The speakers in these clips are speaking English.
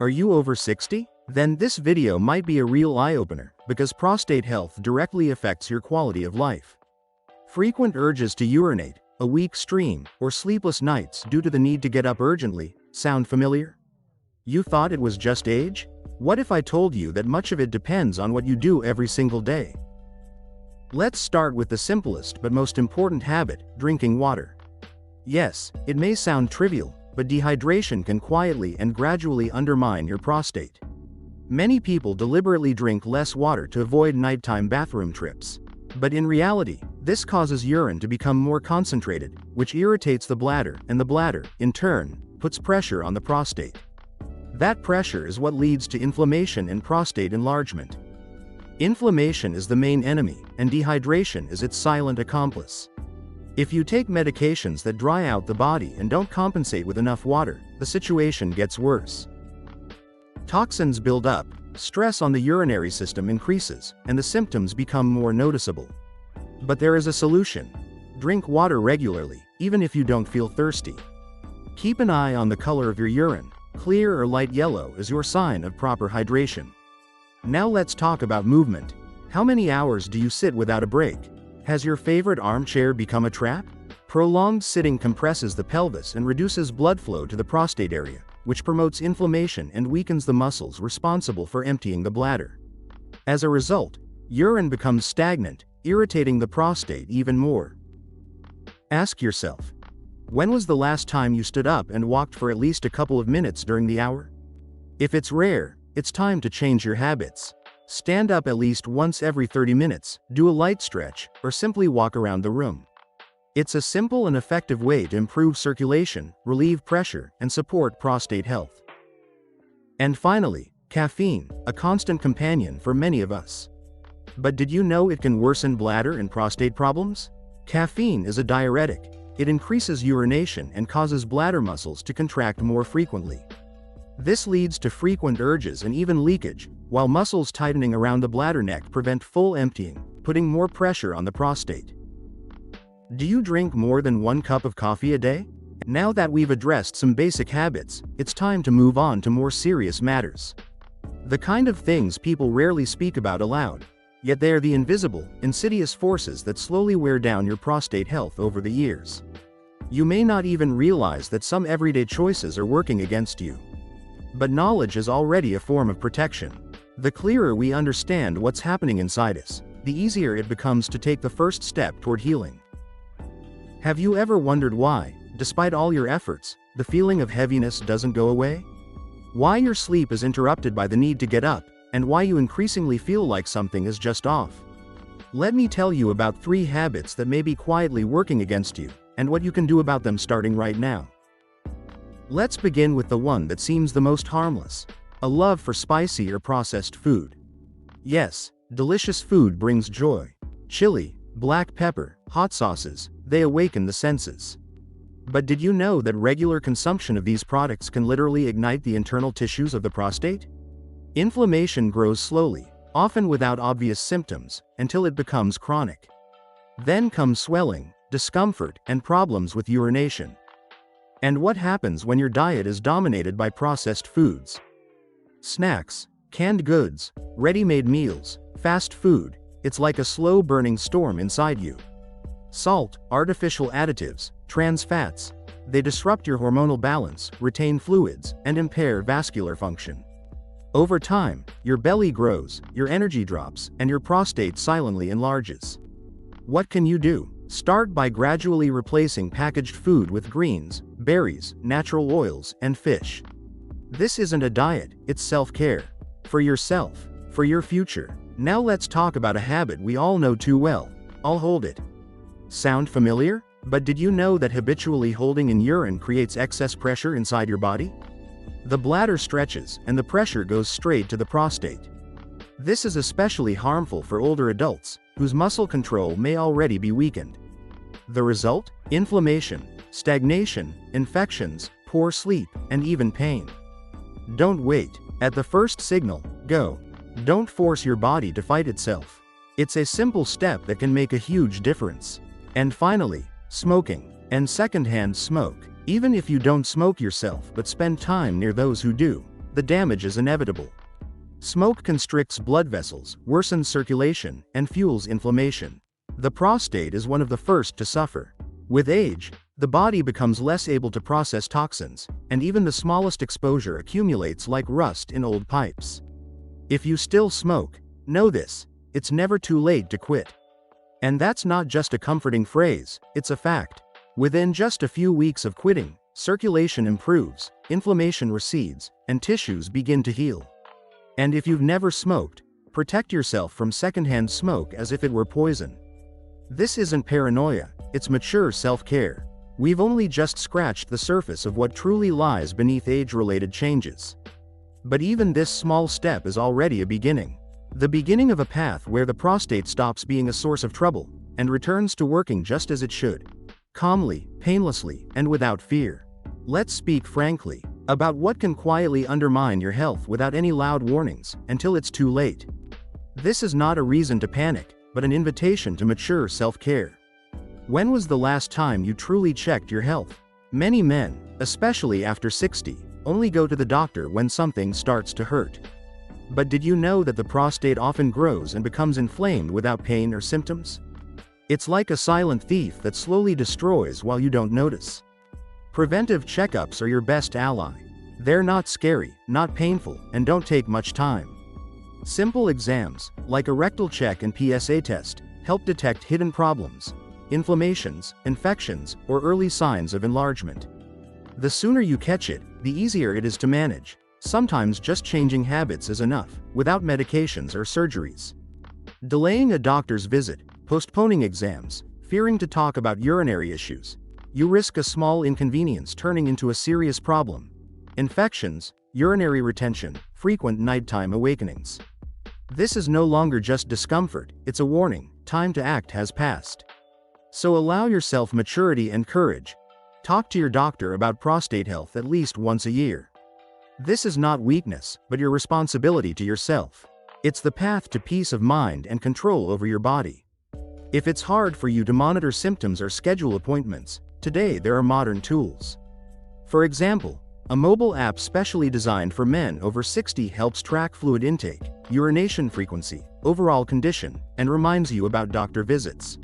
Are you over 60? Then this video might be a real eye-opener, because prostate health directly affects your quality of life. Frequent urges to urinate, a weak stream, or sleepless nights due to the need to get up urgently, sound familiar? You thought it was just age? What if I told you that much of it depends on what you do every single day? Let's start with the simplest but most important habit, drinking water. Yes, it may sound trivial, but dehydration can quietly and gradually undermine your prostate. Many people deliberately drink less water to avoid nighttime bathroom trips. But in reality, this causes urine to become more concentrated, which irritates the bladder, and the bladder, in turn, puts pressure on the prostate. That pressure is what leads to inflammation and prostate enlargement. Inflammation is the main enemy, and dehydration is its silent accomplice. If you take medications that dry out the body and don't compensate with enough water, the situation gets worse. Toxins build up, stress on the urinary system increases, and the symptoms become more noticeable. But there is a solution. Drink water regularly, even if you don't feel thirsty. Keep an eye on the color of your urine. Clear or light yellow is your sign of proper hydration. Now let's talk about movement. How many hours do you sit without a break? Has your favorite armchair become a trap? Prolonged sitting compresses the pelvis and reduces blood flow to the prostate area, which promotes inflammation and weakens the muscles responsible for emptying the bladder. As a result, urine becomes stagnant, irritating the prostate even more. Ask yourself, when was the last time you stood up and walked for at least a couple of minutes during the hour? If it's rare, it's time to change your habits. Stand up at least once every 30 minutes, do a light stretch, or simply walk around the room. It's a simple and effective way to improve circulation, relieve pressure, and support prostate health. And finally, caffeine, a constant companion for many of us. But did you know it can worsen bladder and prostate problems? Caffeine is a diuretic. It increases urination and causes bladder muscles to contract more frequently. This leads to frequent urges and even leakage, while muscles tightening around the bladder neck prevent full emptying, putting more pressure on the prostate. Do you drink more than 1 cup of coffee a day? Now that we've addressed some basic habits, it's time to move on to more serious matters. The kind of things people rarely speak about aloud, yet they are the invisible, insidious forces that slowly wear down your prostate health over the years. You may not even realize that some everyday choices are working against you. But knowledge is already a form of protection. The clearer we understand what's happening inside us, the easier it becomes to take the first step toward healing. Have you ever wondered why, despite all your efforts, the feeling of heaviness doesn't go away? Why your sleep is interrupted by the need to get up, and why you increasingly feel like something is just off? Let me tell you about 3 habits that may be quietly working against you, and what you can do about them starting right now. Let's begin with the one that seems the most harmless: a love for spicy or processed food. Yes, delicious food brings joy. Chili, black pepper, hot sauces, they awaken the senses. But did you know that regular consumption of these products can literally ignite the internal tissues of the prostate? Inflammation grows slowly, often without obvious symptoms, until it becomes chronic. Then comes swelling, discomfort, and problems with urination. And what happens when your diet is dominated by processed foods? Snacks, canned goods, ready-made meals, fast food, it's like a slow-burning storm inside you. Salt, artificial additives, trans fats, they disrupt your hormonal balance, retain fluids, and impair vascular function. Over time, your belly grows, your energy drops, and your prostate silently enlarges. What can you do? Start by gradually replacing packaged food with greens, berries, natural oils, and fish. This isn't a diet, it's self-care. For yourself, for your future. Now let's talk about a habit we all know too well. I'll hold it. Sound familiar? But did you know that habitually holding in urine creates excess pressure inside your body? The bladder stretches, and the pressure goes straight to the prostate. This is especially harmful for older adults, whose muscle control may already be weakened. The result? Inflammation, stagnation, infections, poor sleep, and even pain. Don't wait. At the first signal, go. Don't force your body to fight itself. It's a simple step that can make a huge difference. And finally, smoking and secondhand smoke. Even if you don't smoke yourself but spend time near those who do, the damage is inevitable. Smoke constricts blood vessels, worsens circulation, and fuels inflammation. The prostate is one of the first to suffer. With age, the body becomes less able to process toxins, and even the smallest exposure accumulates like rust in old pipes. If you still smoke, know this: it's never too late to quit. And that's not just a comforting phrase, it's a fact. Within just a few weeks of quitting, circulation improves, inflammation recedes, and tissues begin to heal. And if you've never smoked, protect yourself from secondhand smoke as if it were poison. This isn't paranoia, it's mature self-care. We've only just scratched the surface of what truly lies beneath age-related changes. But even this small step is already a beginning. The beginning of a path where the prostate stops being a source of trouble, and returns to working just as it should. Calmly, painlessly, and without fear. Let's speak frankly about what can quietly undermine your health without any loud warnings, until it's too late. This is not a reason to panic, but an invitation to mature self-care. When was the last time you truly checked your health? Many men, especially after 60, only go to the doctor when something starts to hurt. But did you know that the prostate often grows and becomes inflamed without pain or symptoms? It's like a silent thief that slowly destroys while you don't notice. Preventive checkups are your best ally. They're not scary, not painful, and don't take much time. Simple exams, like a rectal check and PSA test, help detect hidden problems, inflammations, infections, or early signs of enlargement. The sooner you catch it, the easier it is to manage. Sometimes just changing habits is enough, without medications or surgeries. Delaying a doctor's visit, postponing exams, fearing to talk about urinary issues. You risk a small inconvenience turning into a serious problem. Infections, urinary retention, frequent nighttime awakenings. This is no longer just discomfort, it's a warning: time to act has passed. So allow yourself maturity and courage. Talk to your doctor about prostate health at least once a year. This is not weakness, but your responsibility to yourself. It's the path to peace of mind and control over your body. If it's hard for you to monitor symptoms or schedule appointments, today there are modern tools. For example, a mobile app specially designed for men over 60 helps track fluid intake, urination frequency, overall condition, and reminds you about doctor visits.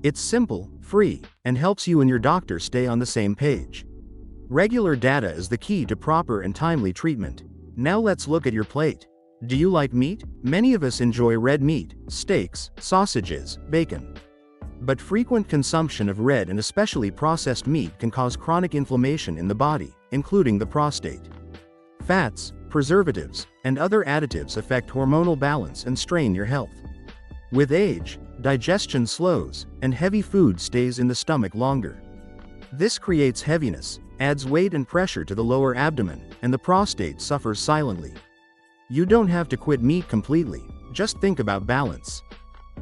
It's simple, free, and helps you and your doctor stay on the same page. Regular data is the key to proper and timely treatment. Now let's look at your plate. Do you like meat? Many of us enjoy red meat, steaks, sausages, bacon. But frequent consumption of red and especially processed meat can cause chronic inflammation in the body, including the prostate. Fats, preservatives, and other additives affect hormonal balance and strain your health. With age, digestion slows, and heavy food stays in the stomach longer. This creates heaviness, adds weight and pressure to the lower abdomen, and the prostate suffers silently. You don't have to quit meat completely, just think about balance.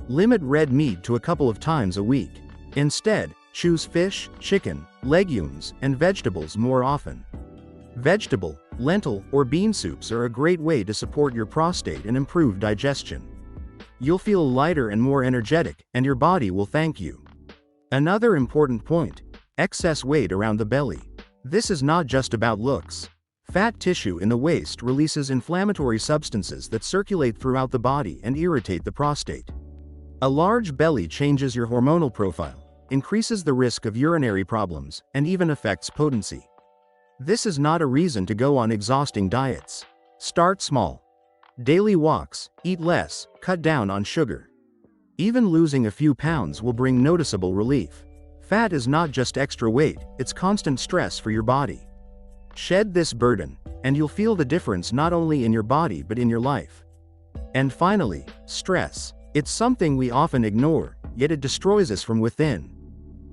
Limit red meat to a couple of times a week. Instead, choose fish, chicken, legumes, and vegetables more often. Vegetable, lentil, or bean soups are a great way to support your prostate and improve digestion. You'll feel lighter and more energetic, and your body will thank you. Another important point: excess weight around the belly. This is not just about looks. Fat tissue in the waist releases inflammatory substances that circulate throughout the body and irritate the prostate. A large belly changes your hormonal profile, increases the risk of urinary problems, and even affects potency. This is not a reason to go on exhausting diets. Start small. Daily walks, eat less, cut down on sugar. Even losing a few pounds will bring noticeable relief. Fat is not just extra weight, it's constant stress for your body. Shed this burden, and you'll feel the difference not only in your body but in your life. And finally, stress. It's something we often ignore, yet it destroys us from within.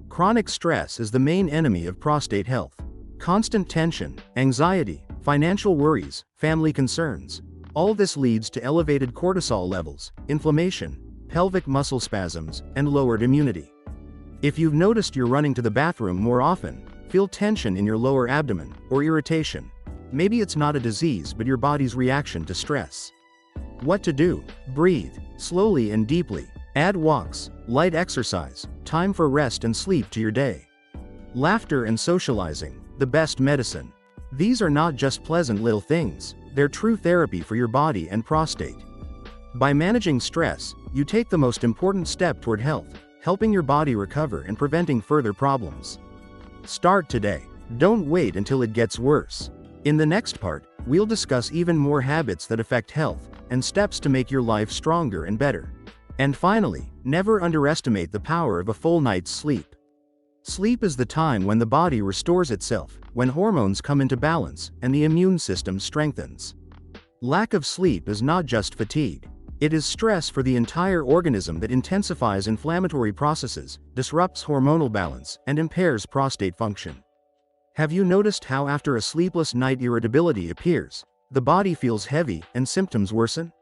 Chronic stress is the main enemy of prostate health. Constant tension, anxiety, financial worries, family concerns. All this leads to elevated cortisol levels, inflammation, pelvic muscle spasms, and lowered immunity. If you've noticed you're running to the bathroom more often, feel tension in your lower abdomen, or irritation, maybe it's not a disease but your body's reaction to stress. What to do? Breathe, slowly and deeply. Add walks, light exercise, time for rest and sleep to your day. Laughter and socializing, the best medicine. These are not just pleasant little things, they're true therapy for your body and prostate. By managing stress, you take the most important step toward health, helping your body recover and preventing further problems. Start today. Don't wait until it gets worse. In the next part, we'll discuss even more habits that affect health and steps to make your life stronger and better. And finally, never underestimate the power of a full night's sleep. Sleep is the time when the body restores itself, when hormones come into balance, and the immune system strengthens. Lack of sleep is not just fatigue. It is stress for the entire organism that intensifies inflammatory processes, disrupts hormonal balance, and impairs prostate function. Have you noticed how after a sleepless night irritability appears, the body feels heavy and symptoms worsen?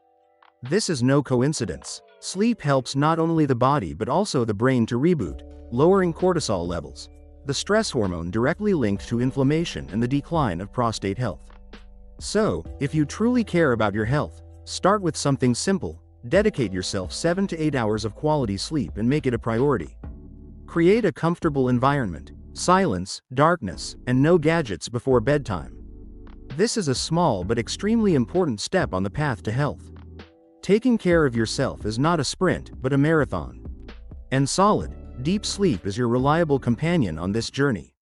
This is no coincidence. Sleep helps not only the body but also the brain to reboot, lowering cortisol levels, the stress hormone directly linked to inflammation and the decline of prostate health. So, if you truly care about your health, start with something simple. Dedicate yourself 7 to 8 hours of quality sleep and make it a priority. Create a comfortable environment, silence, darkness, and no gadgets before bedtime. This is a small but extremely important step on the path to health. Taking care of yourself is not a sprint, but a marathon. And solid, deep sleep is your reliable companion on this journey.